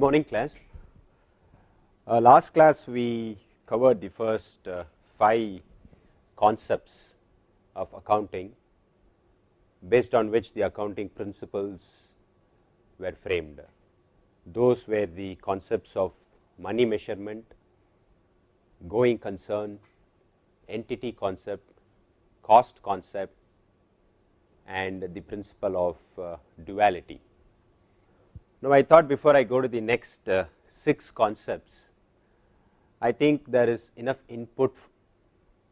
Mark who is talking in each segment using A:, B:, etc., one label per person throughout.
A: morning class. Last class we covered the first 5 concepts of accounting based on which the accounting principles were framed. Those were the concepts of money measurement, going concern, entity concept, cost concept, and the principle of duality. Now, I thought before I go to the next 6 concepts, I think there is enough input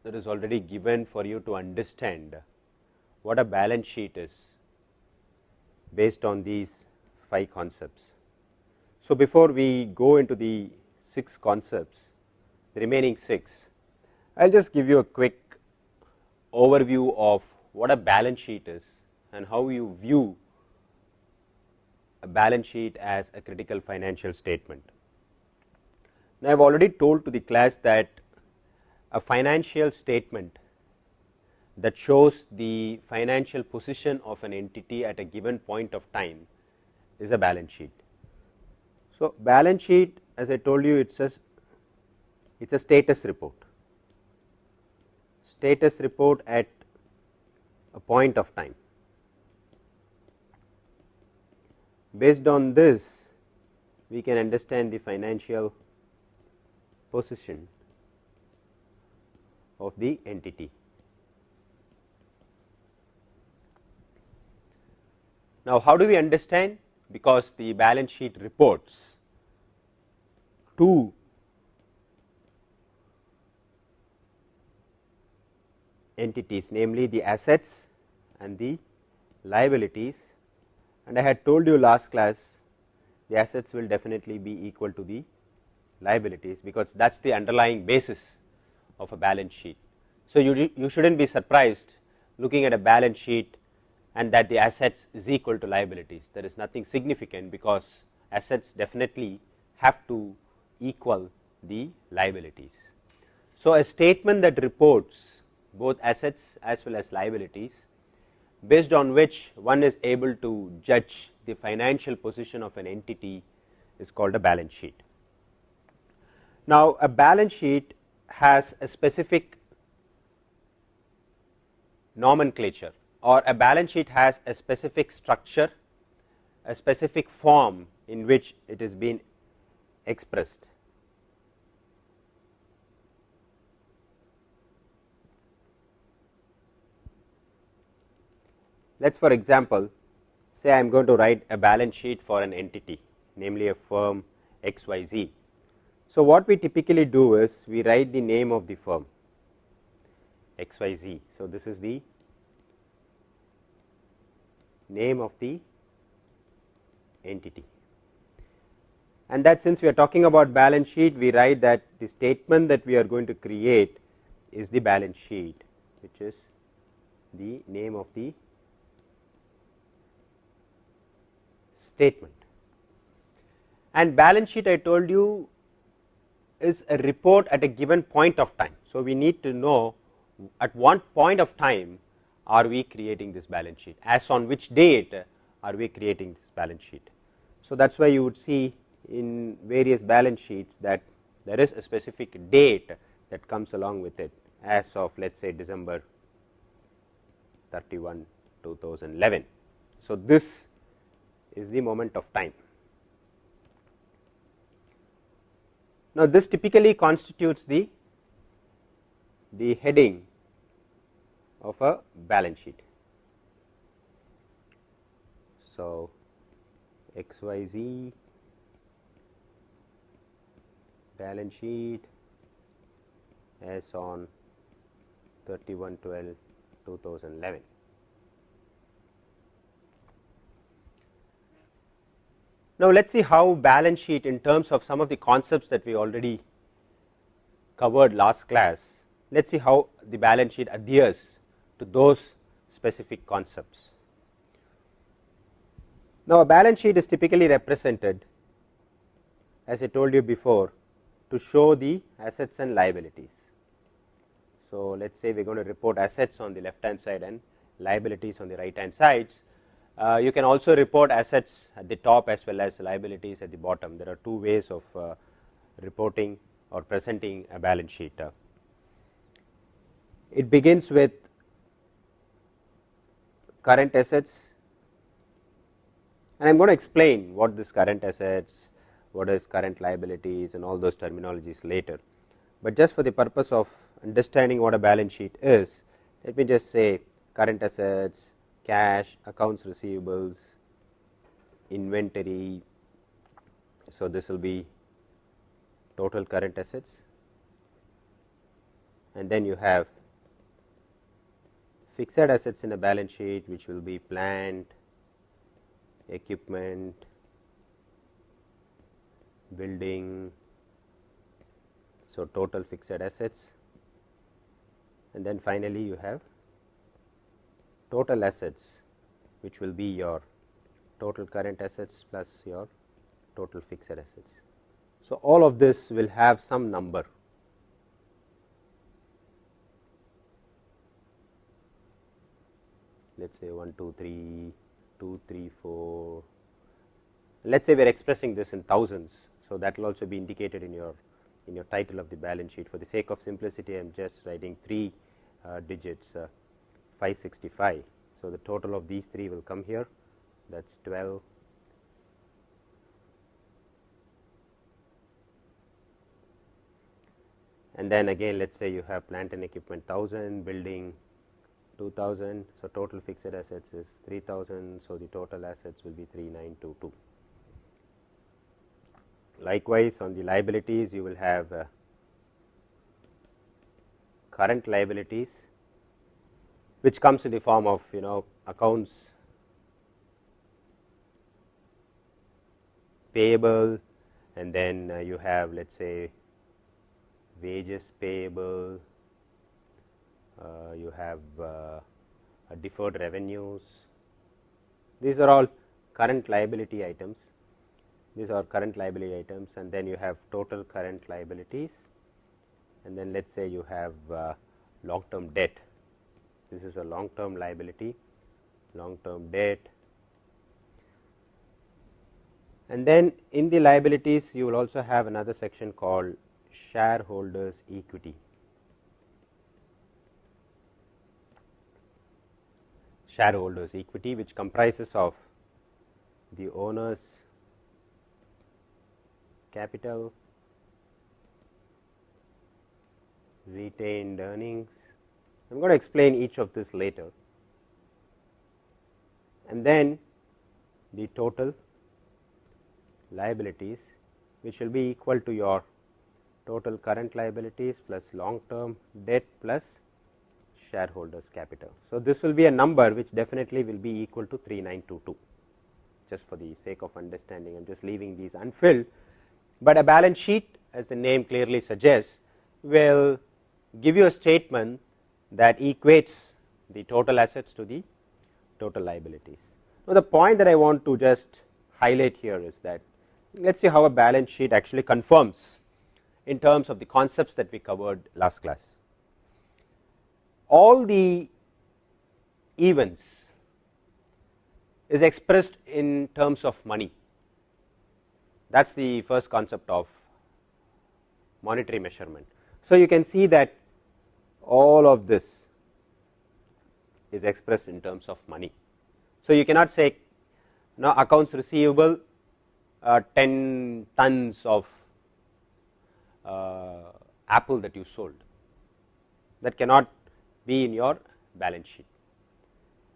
A: that is already given for you to understand what a balance sheet is based on these 5 concepts. So, before we go into the 6 concepts, the remaining 6, I will just give you a quick overview of what a balance sheet is and how you view a balance sheet as a critical financial statement. Now, I have already told to the class that a financial statement that shows the financial position of an entity at a given point of time is a balance sheet. So, balance sheet, as I told you, it's a status report at a point of time. Based on this, we can understand the financial position of the entity. Now, how do we understand? Because the balance sheet reports 2 entities, namely the assets and the liabilities, and I had told you last class the assets will definitely be equal to the liabilities, because that is the underlying basis of a balance sheet. So, you should not be surprised looking at a balance sheet and that the assets is equal to liabilities. There is nothing significant, because assets definitely have to equal the liabilities. So, a statement that reports both assets as well as liabilities, based on which one is able to judge the financial position of an entity, is called a balance sheet. Now, a balance sheet has a specific nomenclature, or a balance sheet has a specific structure, a specific form in which it is being expressed. Let us, for example, say I am going to write a balance sheet for an entity, namely a firm XYZ. So, what we typically do is we write the name of the firm XYZ. So, this is the name of the entity, and that since we are talking about balance sheet, we write that the statement that we are going to create is the balance sheet, which is the name of the statement. And balance sheet, I told you, is a report at a given point of time. So, we need to know at what point of time are we creating this balance sheet, as on which date are we creating this balance sheet. So, that is why you would see in various balance sheets that there is a specific date that comes along with it, as of let us say December 31, 2011. So, this is the moment of time. Now, this typically constitutes the heading of a balance sheet. So, XYZ balance sheet as on 31/12/2011. Now, let us see how balance sheet, in terms of some of the concepts that we already covered last class, let us see how the balance sheet adheres to those specific concepts. Now, a balance sheet is typically represented, as I told you before, to show the assets and liabilities. So, let us say we are going to report assets on the left hand side and liabilities on the right hand sides. You can also report assets at the top as well as liabilities at the bottom. There are two ways of reporting or presenting a balance sheet. It begins with current assets, and I am going to explain what this current assets, what is current liabilities and all those terminologies later. But just for the purpose of understanding what a balance sheet is, let me just say current assets, cash, accounts receivables, inventory. So, this will be total current assets, and then you have fixed assets in a balance sheet, which will be plant, equipment, building. So, total fixed assets, and then finally, you have total assets, which will be your total current assets plus your total fixed assets. So, all of this will have some number. Let us say 1, 2, 3, 2, 3, 4. Let us say we are expressing this in thousands. So, that will also be indicated in your title of the balance sheet. For the sake of simplicity, I am just writing 3 digits, 565. So, the total of these 3 will come here, that is 12. And then again let us say you have plant and equipment 1000, building 2000. So, total fixed assets is 3000. So, the total assets will be 3922. Likewise, on the liabilities you will have current liabilities, which comes in the form of accounts payable, and then you have let us say wages payable, you have deferred revenues. These are all current liability items. These are current liability items, and then you have total current liabilities, and then let us say you have long term debt. This is a long term liability, long term debt, and then in the liabilities you will also have another section called shareholders equity. Shareholders equity, which comprises of the owner's capital, retained earnings. I am going to explain each of this later, and then the total liabilities, which will be equal to your total current liabilities plus long term debt plus shareholders capital. So, this will be a number which definitely will be equal to 3922. Just for the sake of understanding, I am just leaving these unfilled, but a balance sheet, as the name clearly suggests, will give you a statement that equates the total assets to the total liabilities. Now, the point that I want to just highlight here is that let us see how a balance sheet actually conforms in terms of the concepts that we covered last class. All the events is expressed in terms of money. That is the first concept of monetary measurement. So, you can see that all of this is expressed in terms of money. So, you cannot say now accounts receivable 10 tons of apple that you sold. That cannot be in your balance sheet,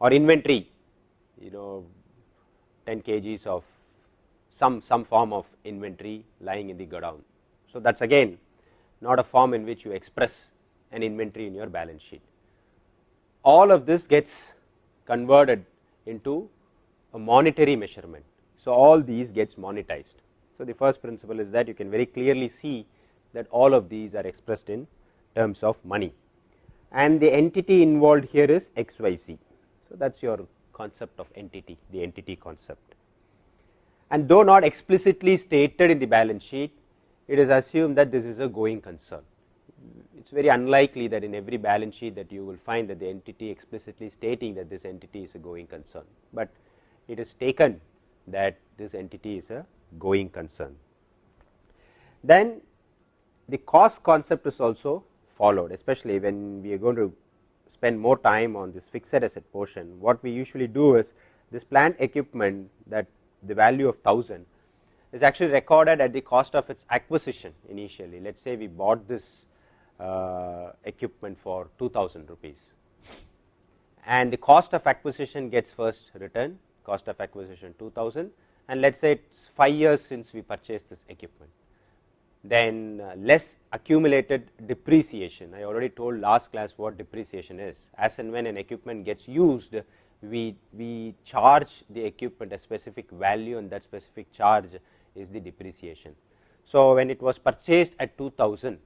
A: or inventory 10 kgs of some form of inventory lying in the godown. So, that is again not a form in which you express an inventory in your balance sheet. All of this gets converted into a monetary measurement. So, all these gets monetized. So, the first principle is that you can very clearly see that all of these are expressed in terms of money, and the entity involved here is XYZ. So, that is your concept of entity, the entity concept. And though not explicitly stated in the balance sheet, it is assumed that this is a going concern. It is very unlikely that in every balance sheet that you will find that the entity explicitly stating that this entity is a going concern, but it is taken that this entity is a going concern. Then the cost concept is also followed, especially when we are going to spend more time on this fixed asset portion. What we usually do is this plant equipment, that the value of 1000 is actually recorded at the cost of its acquisition initially. Let us say we bought this equipment for 2000 rupees, and the cost of acquisition gets first written, cost of acquisition 2000, and let us say it is 5 years since we purchased this equipment. Then less accumulated depreciation. I already told last class what depreciation is. As and when an equipment gets used, we charge the equipment a specific value, and that specific charge is the depreciation. So when it was purchased at 2000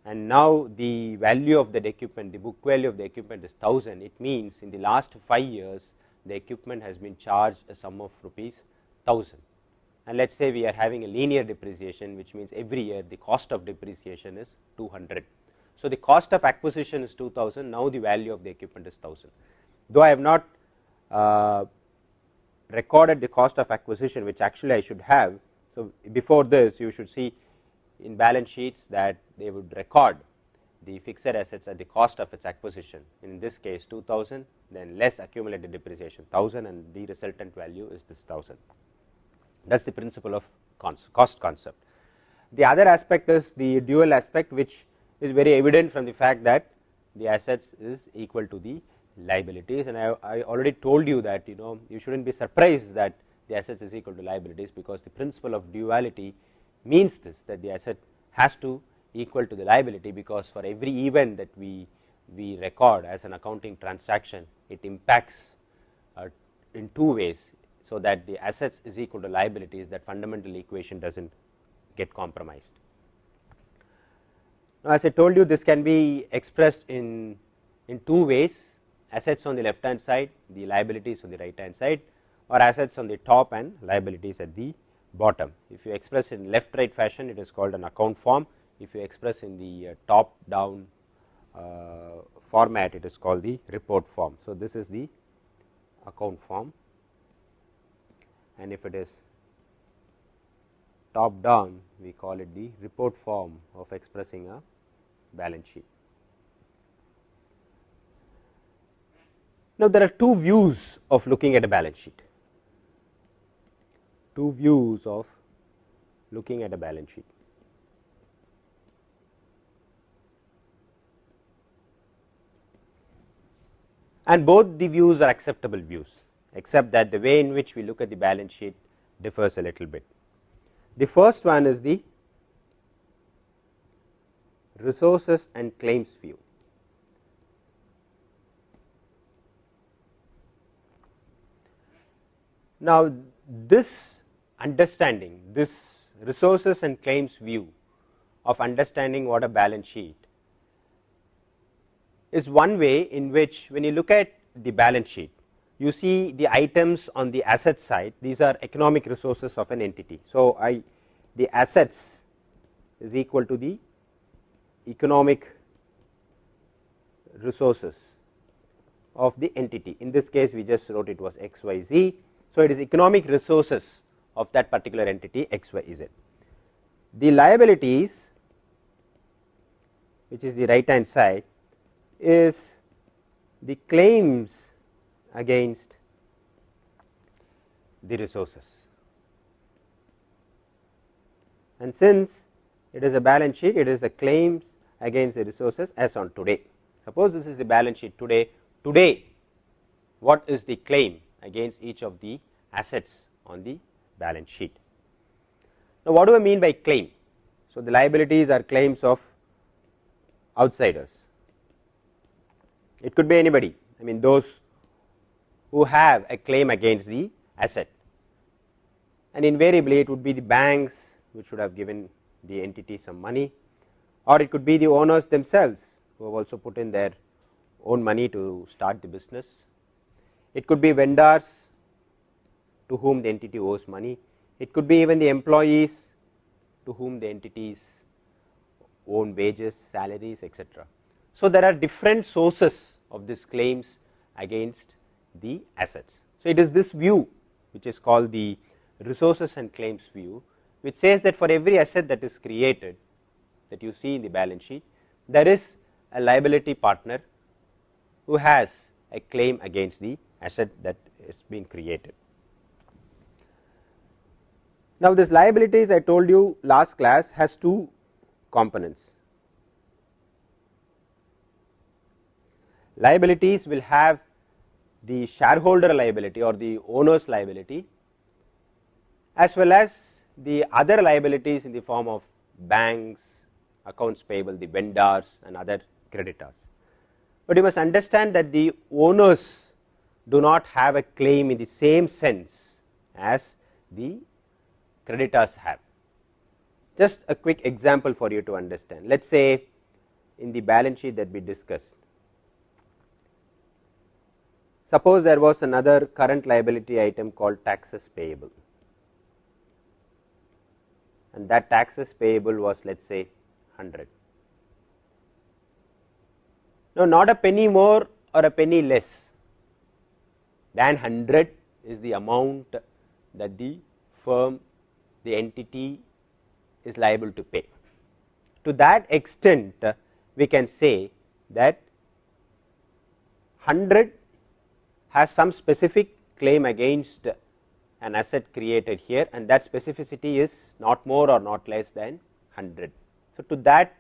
A: and now the value of that equipment, the book value of the equipment is 1000, it means in the last 5 years the equipment has been charged a sum of rupees 1000. And let us say we are having a linear depreciation, which means every year the cost of depreciation is 200. So the cost of acquisition is 2000, now the value of the equipment is 1000. Though I have not recorded the cost of acquisition, which actually I should have. So before this you should see in balance sheets that they would record the fixed assets at the cost of its acquisition, in this case 2000, then less accumulated depreciation 1000, and the resultant value is this 1000. That is the principle of cost concept. The other aspect is the dual aspect, which is very evident from the fact that the assets is equal to the liabilities, and I already told you that you should not be surprised that the assets is equal to liabilities, because the principle of duality means this, that the asset has to equal to the liability, because for every event that we record as an accounting transaction, it impacts in two ways, so that the assets is equal to liabilities, that fundamental equation does not get compromised. Now, as I told you, this can be expressed in two ways: assets on the left hand side, the liabilities on the right hand side, or assets on the top and liabilities at the bottom. If you express in left right fashion, it is called an account form. If you express in the top down format, it is called the report form. So this is the account form, and if it is top down, we call it the report form of expressing a balance sheet. Now, there are two views of looking at a balance sheet. Two views of looking at a balance sheet. And both the views are acceptable views, except that the way in which we look at the balance sheet differs a little bit. The first one is the resources and claims view. Now, this understanding, this resources and claims view of understanding what a balance sheet is one way in which, when you look at the balance sheet, you see the items on the asset side, these are economic resources of an entity. So, the assets is equal to the economic resources of the entity. In this case, we just wrote it was XYZ. So, it is economic resources of that particular entity XYZ. The liabilities, which is the right hand side, is the claims against the resources. And since it is a balance sheet, it is the claims against the resources as on today. Suppose this is the balance sheet today. Today, what is the claim against each of the assets on the balance sheet? Now, what do I mean by claim? So, the liabilities are claims of outsiders. It could be anybody, I mean those who have a claim against the asset, and invariably it would be the banks which would have given the entity some money, or it could be the owners themselves who have also put in their own money to start the business. It could be vendors to whom the entity owes money. It could be even the employees to whom the entities own wages, salaries, etc. So, there are different sources of these claims against the assets. So, it is this view which is called the resources and claims view, which says that for every asset that is created that you see in the balance sheet, there is a liability partner who has a claim against the asset that is being created. Now, this liabilities, I told you last class, has two components. Liabilities will have the shareholder liability or the owner's liability, as well as the other liabilities in the form of banks, accounts payable, the vendors and other creditors. But you must understand that the owners do not have a claim in the same sense as the creditors have. Just a quick example for you to understand. Let us say in the balance sheet that we discussed, suppose there was another current liability item called taxes payable, and that taxes payable was, let us say, 100. Now, not a penny more or a penny less than 100 is the amount that the firm, the entity is liable to pay. To that extent, we can say that 100 has some specific claim against an asset created here, and that specificity is not more or not less than 100. So, to that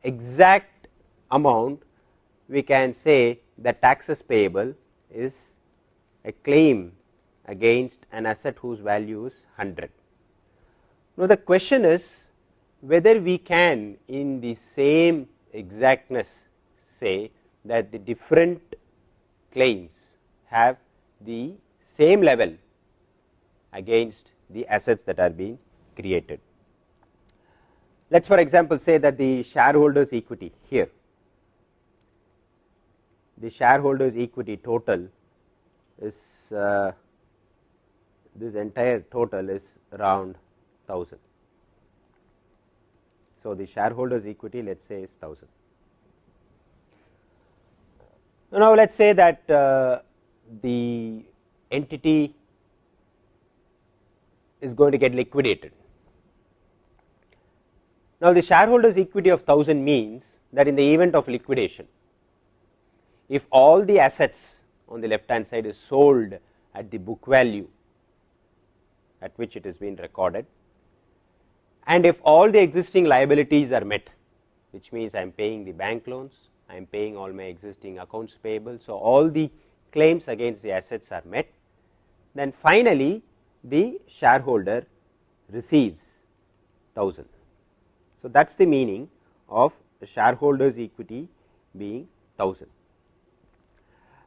A: exact amount, we can say that taxes payable is a claim against an asset whose value is 100. Now, the question is whether we can in the same exactness say that the different claims have the same level against the assets that are being created. Let us for example say that the shareholders equity here, the shareholders equity total is this entire total is around 1000. So, the shareholders equity, let us say, is 1000. Now, let us say that the entity is going to get liquidated. Now, the shareholders equity of 1000 means that in the event of liquidation, if all the assets on the left hand side is sold at the book value at which it has been recorded, and if all the existing liabilities are met, which means I am paying the bank loans, I am paying all my existing accounts payable. So, all the claims against the assets are met, then finally, the shareholder receives 1000. So, that is the meaning of the shareholders equity being 1000.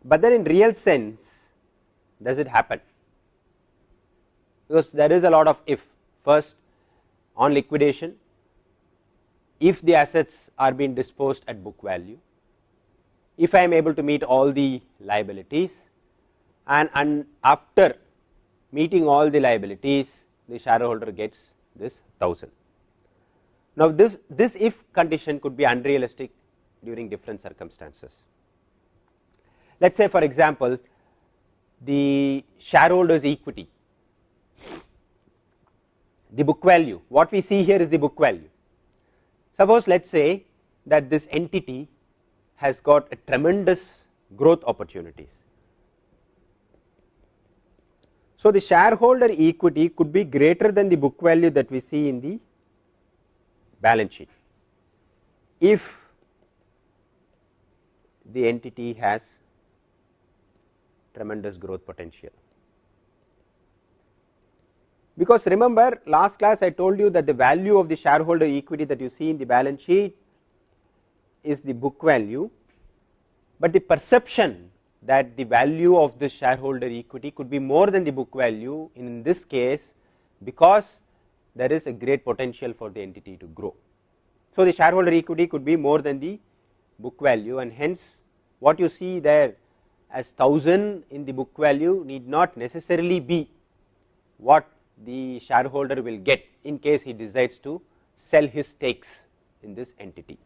A: But then in real sense, does it happen? Because there is a lot of if. First, on liquidation, if the assets are being disposed at book value, if I am able to meet all the liabilities, and after meeting all the liabilities, the shareholder gets this 1000. Now, this if condition could be unrealistic during different circumstances. Let us say for example, the shareholders equity, the book value, what we see here is the book value. Suppose let us say that this entity has got a tremendous growth opportunities. So, the shareholder equity could be greater than the book value that we see in the balance sheet, if the entity has tremendous growth potential. Because remember, last class I told you that the value of the shareholder equity that you see in the balance sheet is the book value, but the perception that the value of the shareholder equity could be more than the book value in this case, because there is a great potential for the entity to grow. So, the shareholder equity could be more than the book value, and hence what you see there as 1000 in the book value need not necessarily be what the shareholder will get in case he decides to sell his stakes in this entity.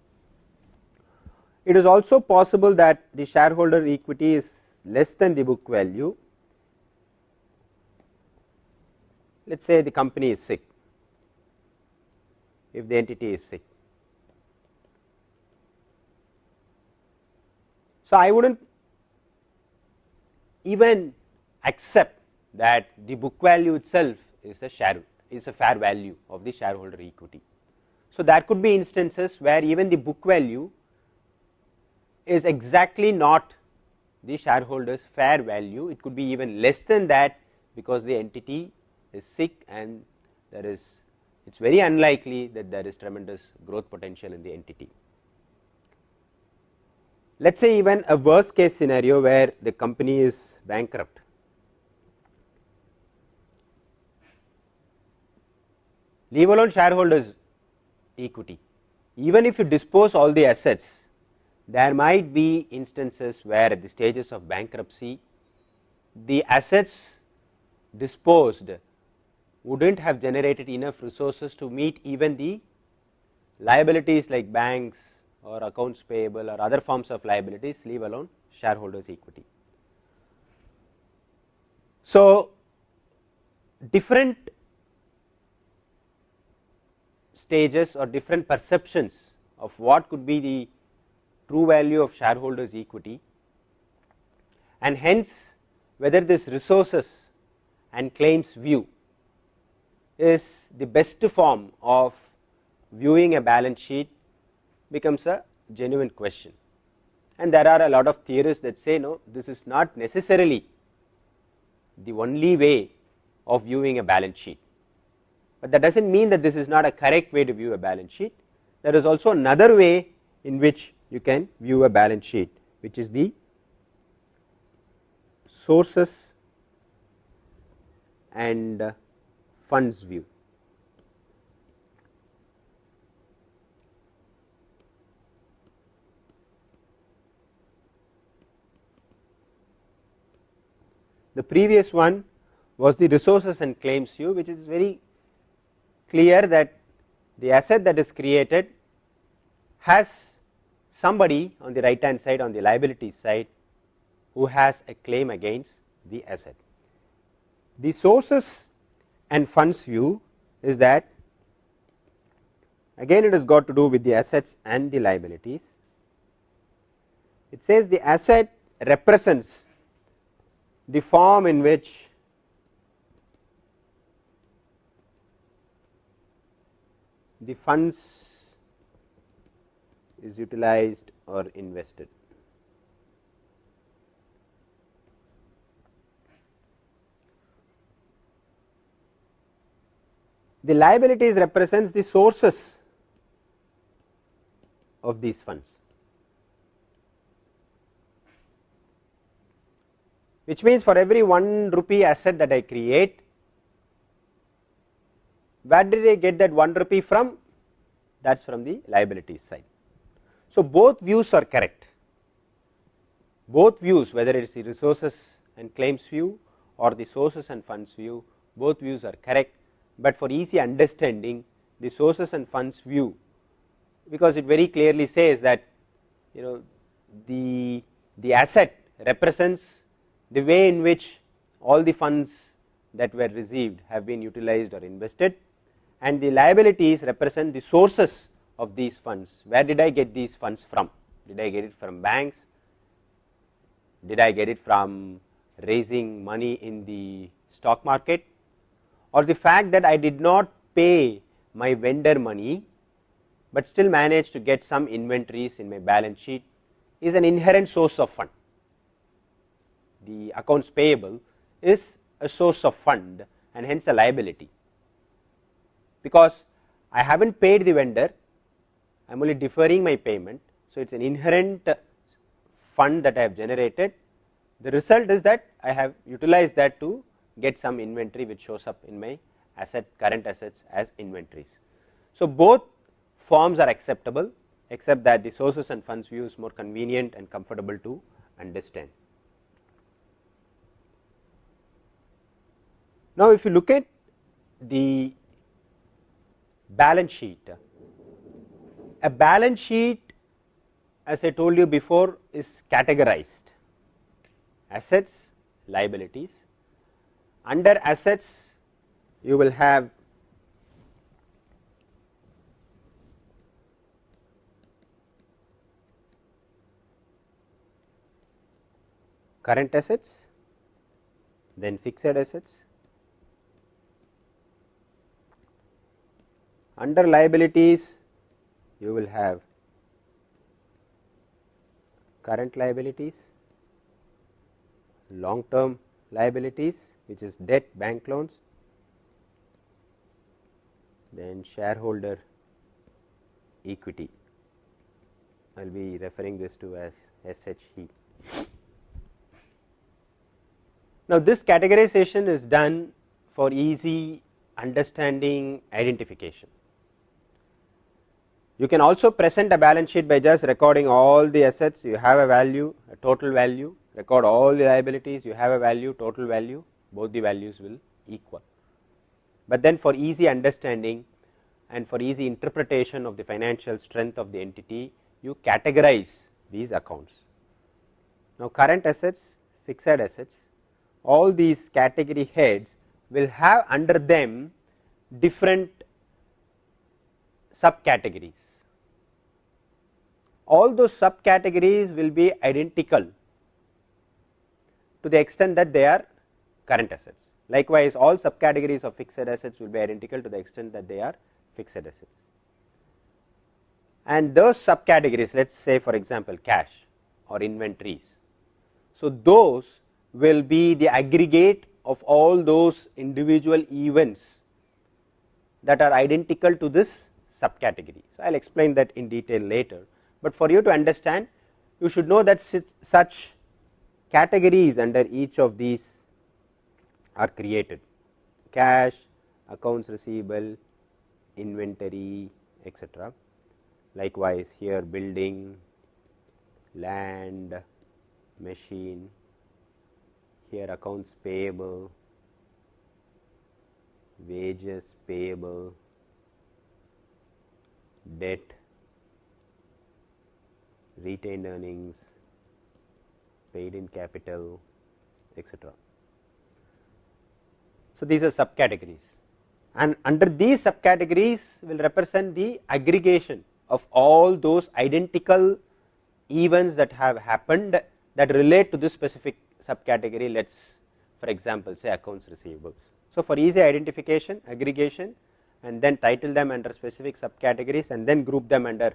A: It is also possible that the shareholder equity is less than the book value let us say the company is sick, if the entity is sick. So, I would not even accept that the book value itself is a fair value of the shareholder equity. So, there could be instances where even the book value is exactly not the shareholder's fair value, it could be even less than that, because the entity is sick and there is, it is very unlikely that there is tremendous growth potential in the entity. Let us say even a worst case scenario where the company is bankrupt. Leave alone shareholders equity, even if you dispose all the assets, there might be instances where at the stages of bankruptcy the assets disposed would not have generated enough resources to meet even the liabilities like banks or accounts payable or other forms of liabilities, leave alone shareholders equity. So, different stages or different perceptions of what could be the true value of shareholders equity, and hence whether this resources and claims view is the best form of viewing a balance sheet becomes a genuine question. And there are a lot of theorists that say no, this is not necessarily the only way of viewing a balance sheet, but that does not mean that this is not a correct way to view a balance sheet. There is also another way in which you can view a balance sheet, which is the sources and funds view. The previous one was the resources and claims view, which is very clear that the asset that is created has somebody on the right hand side, on the liability side, who has a claim against the asset. The sources and funds view is that again it has got to do with the assets and the liabilities. It says the asset represents the form in which the funds is utilized or invested. The liabilities represents the sources of these funds, which means for every 1 rupee asset that I create, where did I get that 1 rupee from? That is from the liabilities side. So, both views are correct, both views, whether it is the resources and claims view or the sources and funds view, both views are correct, but for easy understanding the sources and funds view, because it very clearly says that the asset represents the way in which all the funds that were received have been utilized or invested, and the liabilities represent the sources of these funds. Where did I get these funds from? Did I get it from banks? Did I get it from raising money in the stock market? Or the fact that I did not pay my vendor money, but still managed to get some inventories in my balance sheet, is an inherent source of fund. The accounts payable is a source of fund and hence a liability, because I have not paid the vendor, I am only deferring my payment. So, it is an inherent fund that I have generated. The result is that I have utilized that to get some inventory which shows up in my current assets as inventories. So, both forms are acceptable, except that the sources and funds view is more convenient and comfortable to understand. Now, if you look at the balance sheet, a balance sheet, as I told you before, is categorized: assets, liabilities. Under assets, you will have current assets, then fixed assets. Under liabilities, you will have current liabilities, long term liabilities, which is debt, bank loans, then shareholder equity. I will be referring this to as SHE. Now, this categorization is done for easy understanding identification. You can also present a balance sheet by just recording all the assets, you have a value, a total value, record all the liabilities, you have a value, total value, both the values will equal. But then for easy understanding and for easy interpretation of the financial strength of the entity, you categorize these accounts. Now, current assets, fixed assets, all these category heads will have under them different subcategories. All those subcategories will be identical to the extent that they are current assets. Likewise, all subcategories of fixed assets will be identical to the extent that they are fixed assets. And those subcategories, let us say for example cash or inventories. So, those will be the aggregate of all those individual events that are identical to this subcategory. So, I will explain that in detail later, but for you to understand, you should know that such categories under each of these are created: cash, accounts receivable, inventory, etc. Likewise, here building, land, machine, here accounts payable, wages payable, debt, retained earnings, paid in capital, etc. So, these are subcategories, and under these subcategories will represent the aggregation of all those identical events that have happened that relate to this specific subcategory. Let us for example say accounts receivables. So, for easy identification, aggregation, and then title them under specific subcategories and then group them under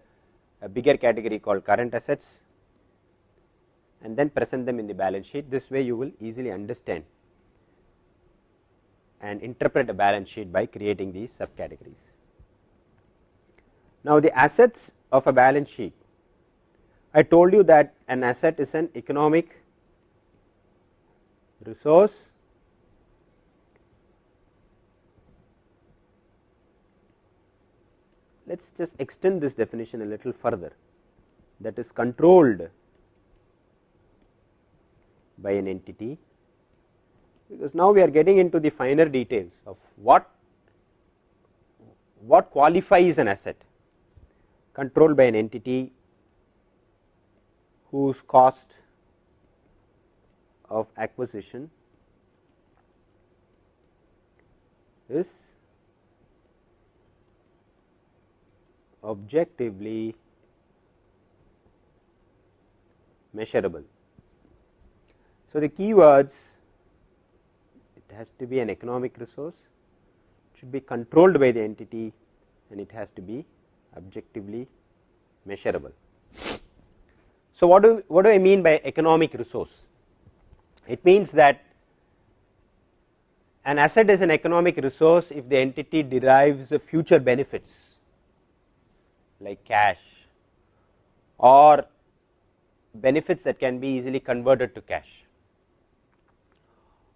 A: a bigger category called current assets and then present them in the balance sheet. This way you will easily understand and interpret a balance sheet by creating these subcategories. Now, the assets of a balance sheet, I told you that an asset is an economic resource let us just extend this definition a little further, that is controlled by an entity, because now we are getting into the finer details of what qualifies an asset. Controlled by an entity whose cost of acquisition is objectively measurable. So, the key words, it has to be an economic resource, it should be controlled by the entity, and it has to be objectively measurable. So, what do I mean by economic resource? It means that an asset is an economic resource if the entity derives future benefits like cash or benefits that can be easily converted to cash,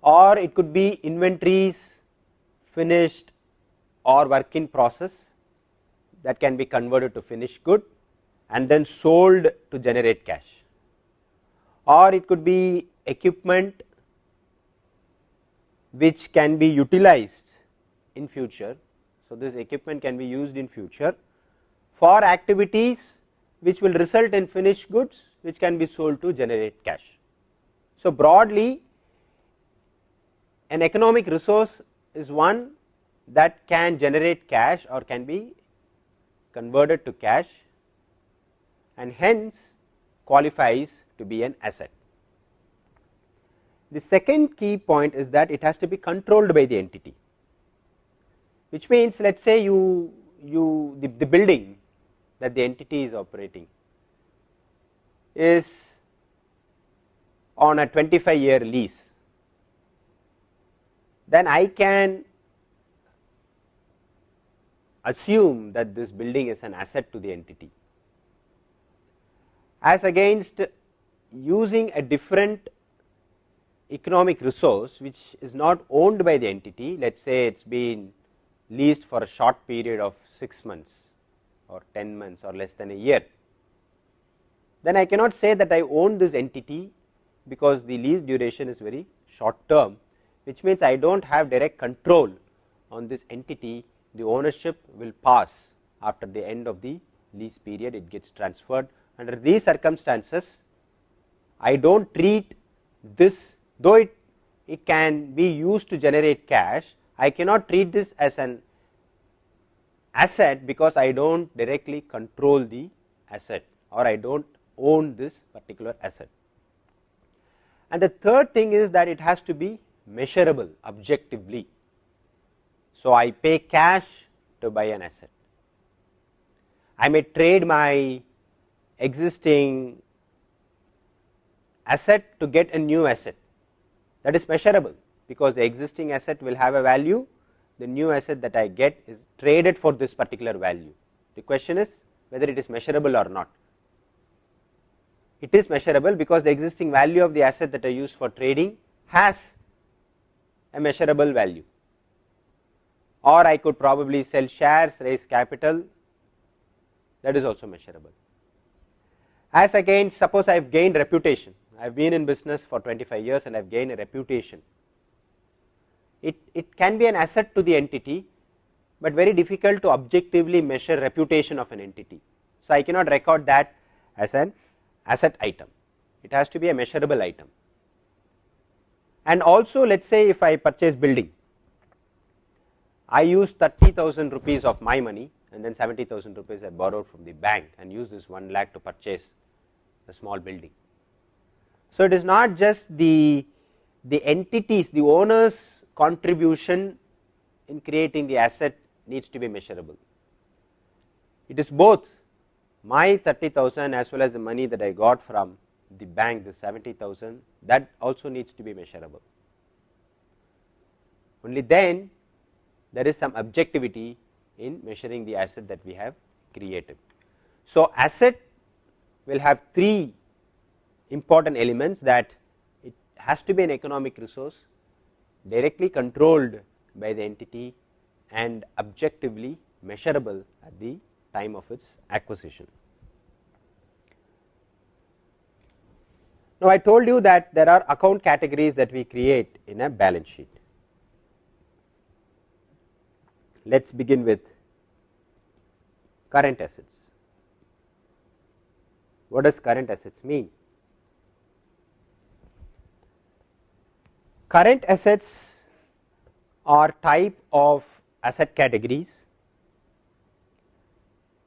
A: or it could be inventories, finished or work in process that can be converted to finished good and then sold to generate cash, or it could be equipment which can be utilized in future. So, this equipment can be used in future for activities which will result in finished goods which can be sold to generate cash. So, broadly an economic resource is one that can generate cash or can be converted to cash and hence qualifies to be an asset. The second key point is that it has to be controlled by the entity, which means let us say the building that the entity is operating is on a 25-year lease, then I can assume that this building is an asset to the entity, as against using a different economic resource which is not owned by the entity. Let us say it has been leased for a short period of 6 months or 10 months or less than a year, then I cannot say that I own this entity because the lease duration is very short term, which means I do not have direct control on this entity. The ownership will pass after the end of the lease period, it gets transferred. Under these circumstances, I do not treat this, though it can be used to generate cash, I cannot treat this as an asset because I do not directly control the asset or I do not own this particular asset. And the third thing is that it has to be measurable objectively. So, I pay cash to buy an asset. I may trade my existing asset to get a new asset, that is measurable because the existing asset will have a value, the new asset that I get is traded for this particular value. The question is whether it is measurable or not. It is measurable because the existing value of the asset that I use for trading has a measurable value, or I could probably sell shares, raise capital, that is also measurable. As again, suppose I have gained reputation, I have been in business for 25 years and I have gained a reputation. It can be an asset to the entity, but very difficult to objectively measure reputation of an entity. So, I cannot record that as an asset item, it has to be a measurable item. And also let us say if I purchase building, I use 30,000 rupees of my money and then 70,000 rupees I borrowed from the bank and use this 1 lakh to purchase a small building. So, it is not just the entities, the owner's contribution in creating the asset needs to be measurable. It is both my 30,000 as well as the money that I got from the bank, the 70,000, that also needs to be measurable. Only then there is some objectivity in measuring the asset that we have created. So, asset will have 3 important elements, that it has to be an economic resource, directly controlled by the entity and objectively measurable at the time of its acquisition. Now, I told you that there are account categories that we create in a balance sheet. Let us begin with current assets. What does current assets mean? Current assets are type of asset categories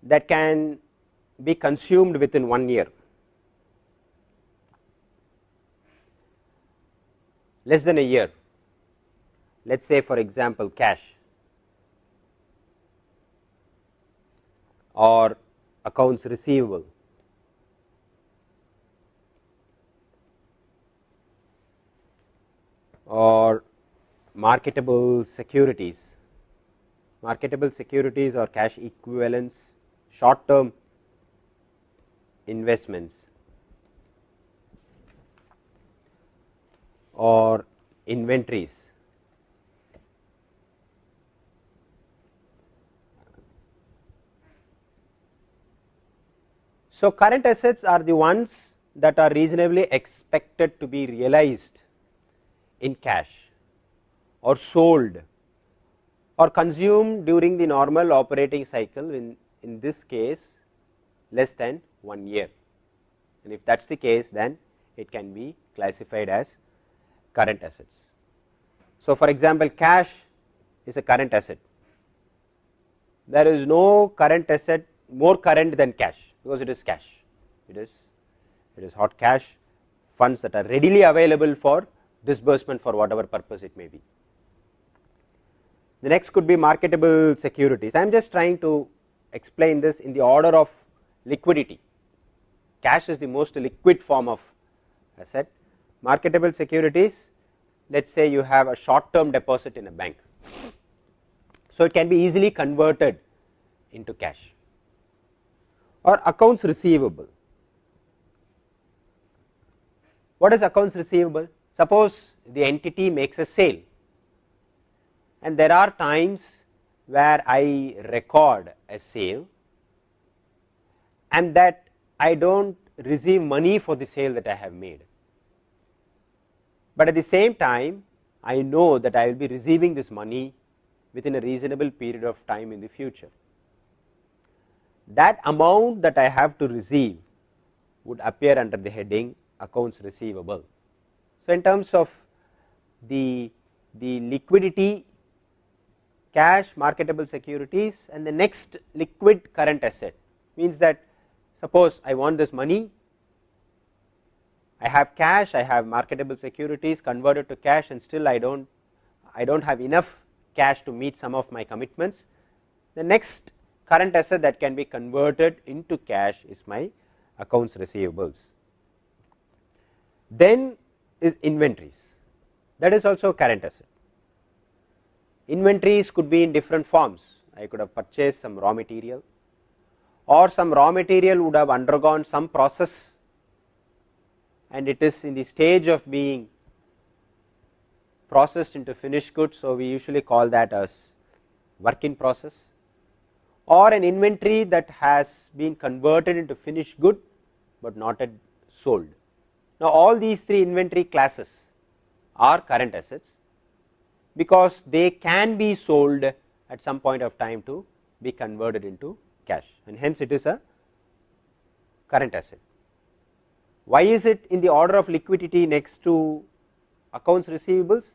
A: that can be consumed within 1 year. Less than a year, let us say for example cash or accounts receivable or marketable securities. Marketable securities or cash equivalents, short term investments or inventories. So, current assets are the ones that are reasonably expected to be realized in cash or sold or consumed during the normal operating cycle, in this case less than 1 year, and if that is the case then it can be classified as current assets. So, for example cash is a current asset there is no current asset more current than cash, because it is cash, it is hot cash, funds that are readily available for disbursement for whatever purpose it may be. The next could be marketable securities. I am just trying to explain this in the order of liquidity. Cash is the most liquid form of asset. Marketable securities, let us say you have a short term deposit in a bank, so it can be easily converted into cash. Or accounts receivable. What is accounts receivable? Suppose the entity makes a sale, and there are times where I record a sale and that I do not receive money for the sale that I have made, but at the same time I know that I will be receiving this money within a reasonable period of time in the future. That amount that I have to receive would appear under the heading accounts receivable. So, in terms of the liquidity, cash, marketable securities, and the next liquid current asset means that suppose I want this money, I have cash, I have marketable securities converted to cash, and still I do not have enough cash to meet some of my commitments. The next current asset that can be converted into cash is my accounts receivables. Then is inventories, that is also current asset. Inventories could be in different forms. I could have purchased some raw material, or some raw material would have undergone some process and it is in the stage of being processed into finished goods. So, we usually call that as work in process, or an inventory that has been converted into finished good but not yet sold. Now, all these three inventory classes are current assets, because they can be sold at some point of time to be converted into cash, and hence it is a current asset. Why is it in the order of liquidity next to accounts receivables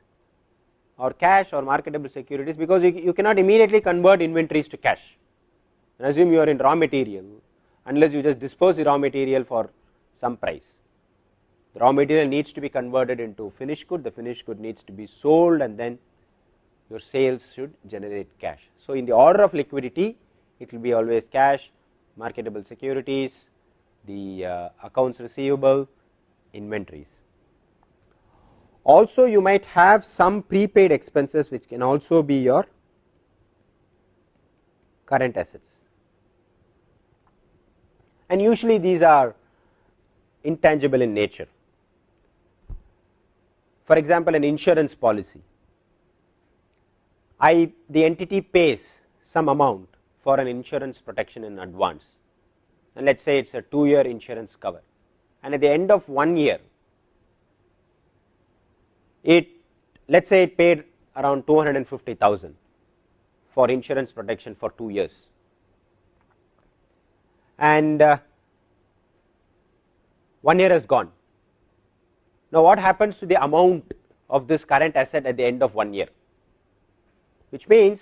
A: or cash or marketable securities? Because you cannot immediately convert inventories to cash and assume you are in raw material unless you just dispose the raw material for some price. The raw material needs to be converted into finished good, the finished good needs to be sold, and then your sales should generate cash. So, in the order of liquidity it will be always cash, marketable securities, the accounts receivable, inventories. Also you might have some prepaid expenses which can also be your current assets, and usually these are intangible in nature. For example, an insurance policy, the entity pays some amount for an insurance protection in advance, and let us say it is a 2-year insurance cover, and at the end of 1 year let us say it paid around 250,000 for insurance protection for 2 years, and 1 year has gone. Now, what happens to the amount of this current asset at the end of 1 year? Which means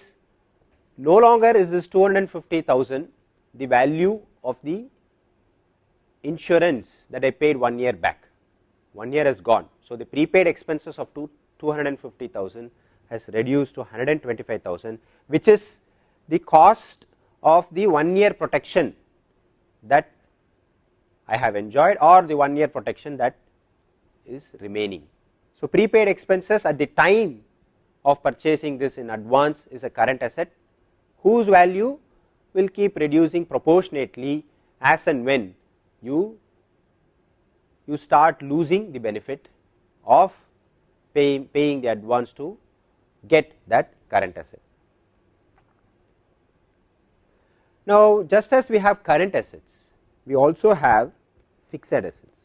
A: no longer is this 250,000 the value of the insurance that I paid 1 year back. 1 year has gone. So, the prepaid expenses of 250,000 has reduced to 125,000, which is the cost of the 1 year protection that I have enjoyed, or the 1 year protection that is remaining. So, prepaid expenses at the time of purchasing this in advance is a current asset whose value will keep reducing proportionately as and when you start losing the benefit of paying the advance to get that current asset. Now, just as we have current assets, we also have fixed assets.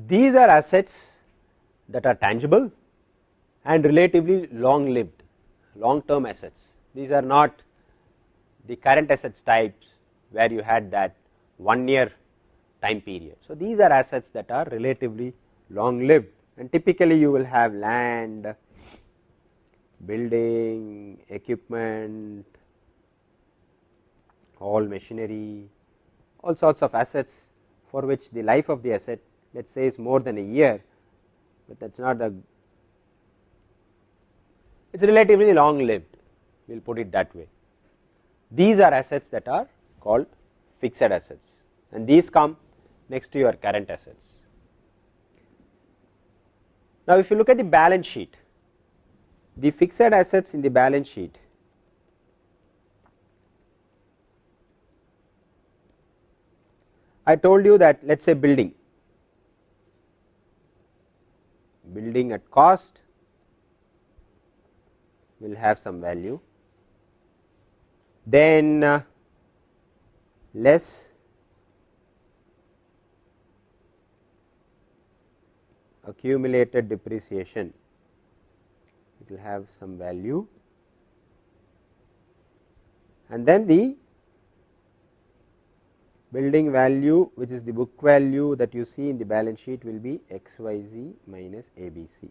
A: These are assets that are tangible and relatively long lived, long term assets. These are not the current assets types where you had that 1 year time period. So, these are assets that are relatively long lived, and typically you will have land, building, equipment, all machinery, all sorts of assets for which the life of the asset, let us say, is more than a year, but that is not a, it is relatively long lived, we will put it that way. These are assets that are called fixed assets, and these come next to your current assets. Now, if you look at the balance sheet, the fixed assets in the balance sheet I told you that, let us say, building at cost will have some value, then less accumulated depreciation, it will have some value, and then the building value, which is the book value that you see in the balance sheet, will be XYZ minus ABC.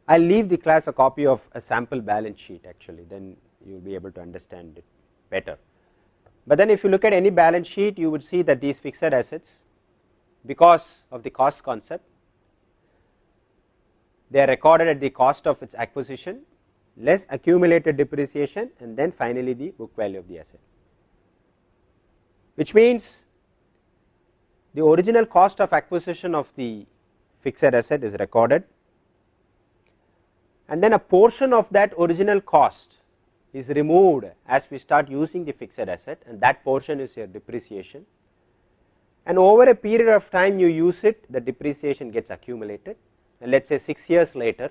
A: I will leave the class a copy of a sample balance sheet actually, then you will be able to understand it better. But then if you look at any balance sheet, you would see that these fixed assets, because of the cost concept, they are recorded at the cost of its acquisition, less accumulated depreciation, and then finally the book value of the asset, which means the original cost of acquisition of the fixed asset is recorded, and then a portion of that original cost is removed as we start using the fixed asset, and that portion is your depreciation, and over a period of time you use it, the depreciation gets accumulated, and let us say 6 years later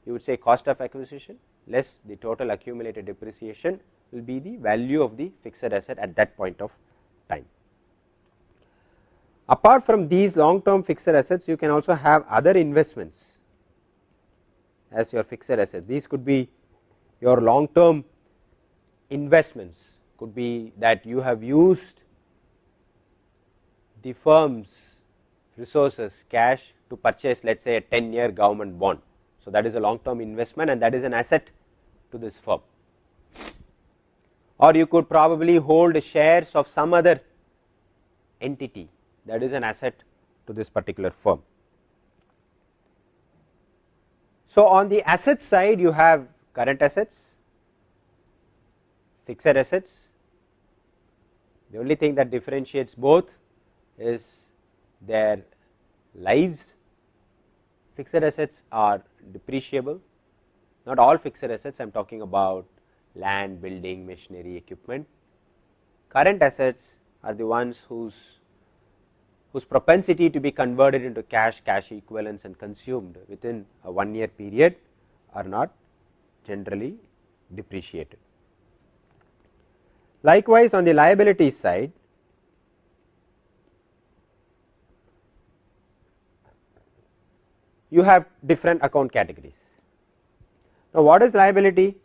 A: you would say cost of acquisition less the total accumulated depreciation will be the value of the fixed asset at that point of time. Apart from these long term fixed assets, you can also have other investments as your fixed assets. These could be your long term investments, could be that you have used the firm's resources, cash, to purchase, let us say, a 10-year government bond. So, that is a long term investment, and that is an asset to this firm. Or you could probably hold shares of some other entity, that is an asset to this particular firm. So, on the asset side you have current assets, fixed assets. The only thing that differentiates both is their lives. Fixed assets are depreciable, not all fixed assets, I am talking about land, building, machinery, equipment. Current assets are the ones whose propensity to be converted into cash, cash equivalents and consumed within a 1 year period are not generally depreciated. Likewise, on the liability side, you have different account categories. Now, what is liability?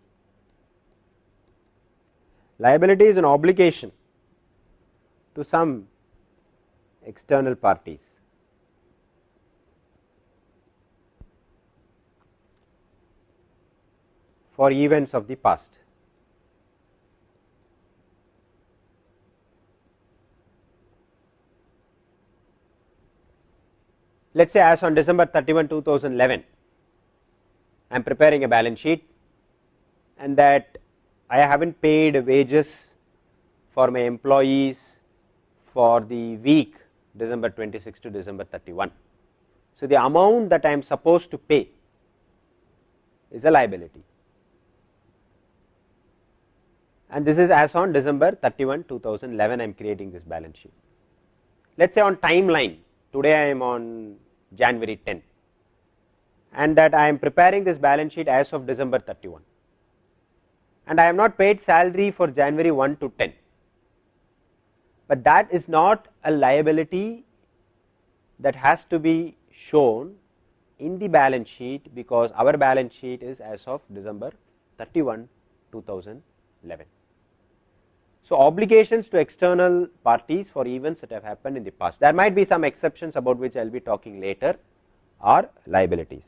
A: Liability is an obligation to some external parties. For events of the past. Let us say as on December 31, 2011, I am preparing a balance sheet, and that I have not paid wages for my employees for the week December 26 to December 31. So, the amount that I am supposed to pay is a liability, and this is as on December 31, 2011 I am creating this balance sheet. Let us say on timeline, today I am on January 10, and that I am preparing this balance sheet as of December 31, and I have not paid salary for January 1 to 10, but that is not a liability that has to be shown in the balance sheet, because our balance sheet is as of December 31, 2011. So, obligations to external parties for events that have happened in the past. There might be some exceptions about which I will be talking later, are liabilities.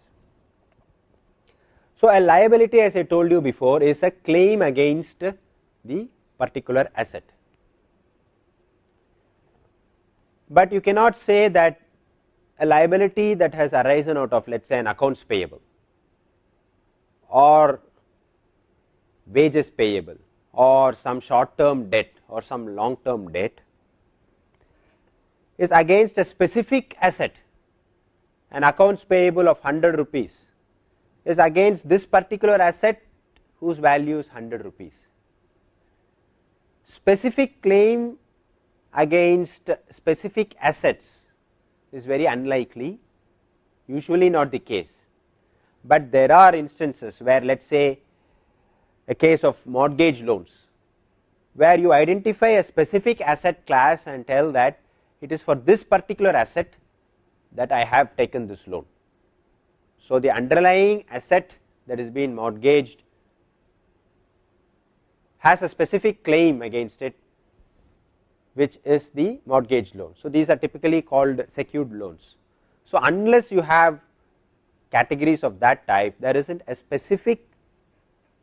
A: So, a liability, as I told you before, is a claim against the particular asset, but you cannot say that a liability that has arisen out of, let us say, an accounts payable or wages payable or some short term debt or some long term debt is against a specific asset. An accounts payable of 100 rupees is against this particular asset whose value is 100 rupees. Specific claim against specific assets is very unlikely, usually not the case, but there are instances where, let us say, a case of mortgage loans, where you identify a specific asset class and tell that it is for this particular asset that I have taken this loan. So, the underlying asset that is being mortgaged has a specific claim against it, which is the mortgage loan. So, these are typically called secured loans. So, unless you have categories of that type, there is not a specific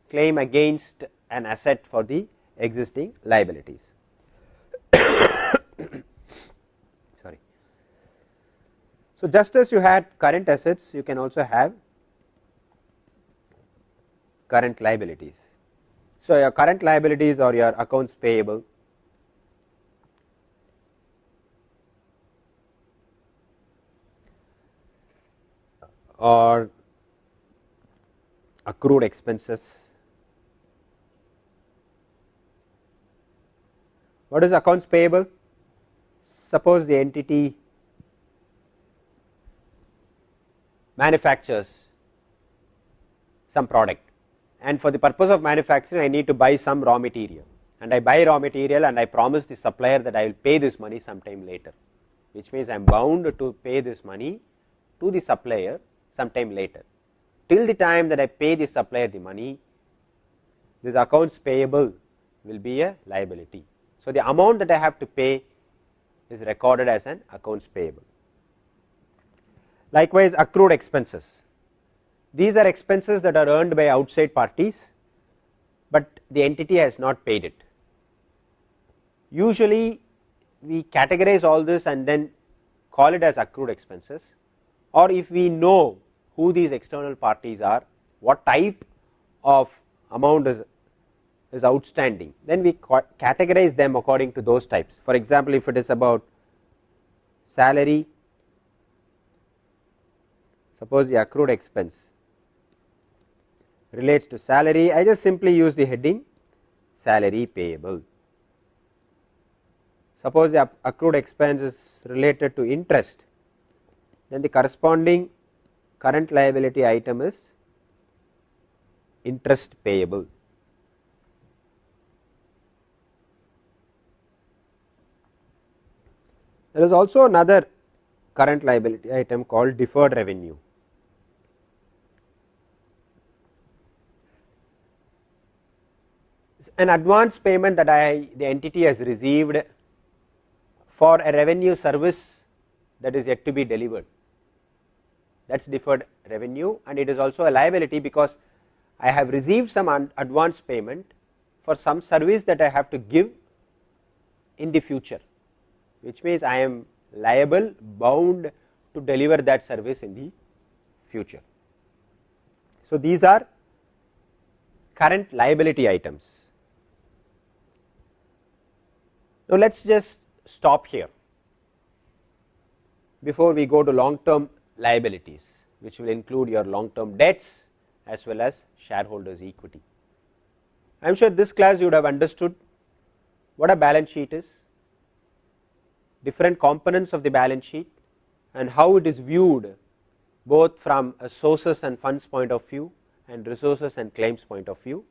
A: claim against an asset for the existing liabilities. Sorry. So, just as you had current assets, you can also have current liabilities. So, your current liabilities or your accounts payable or accrued expenses. What is accounts payable? Suppose the entity manufactures some product, and for the purpose of manufacturing I need to buy some raw material, and I buy raw material and I promise the supplier that I will pay this money sometime later, which means I am bound to pay this money to the supplier sometime later. Till the time that I pay the supplier the money, this accounts payable will be a liability. So, the amount that I have to pay is recorded as an accounts payable. Likewise, accrued expenses. These are expenses that are earned by outside parties, but the entity has not paid it. Usually, we categorize all this and then call it as accrued expenses, or if we know who these external parties are, what type of amount is outstanding, then we categorize them according to those types. For example, if it is about salary, suppose the accrued expense relates to salary, I just simply use the heading salary payable. Suppose the accrued expense is related to interest, then the corresponding current liability item is interest payable. There is also another current liability item called deferred revenue. An advance payment that the entity has received for a revenue service that is yet to be delivered, that is deferred revenue, and it is also a liability because I have received some advance payment for some service that I have to give in the future, which means I am liable, bound to deliver that service in the future. So, these are current liability items. Now, let us just stop here before we go to long term liabilities, which will include your long term debts as well as shareholders equity. I am sure this class you would have understood what a balance sheet is, different components of the balance sheet, and how it is viewed both from a sources and funds point of view and resources and claims point of view,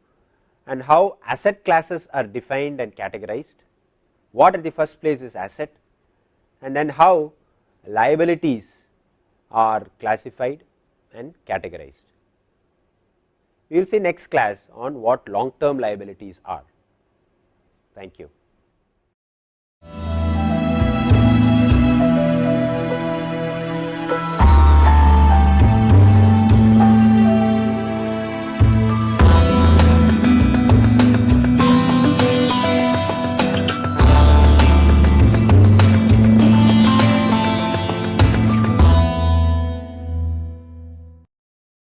A: and how asset classes are defined and categorized, what at the first place is asset, and then how liabilities are classified and categorized. We will see next class on what long term liabilities are. Thank you.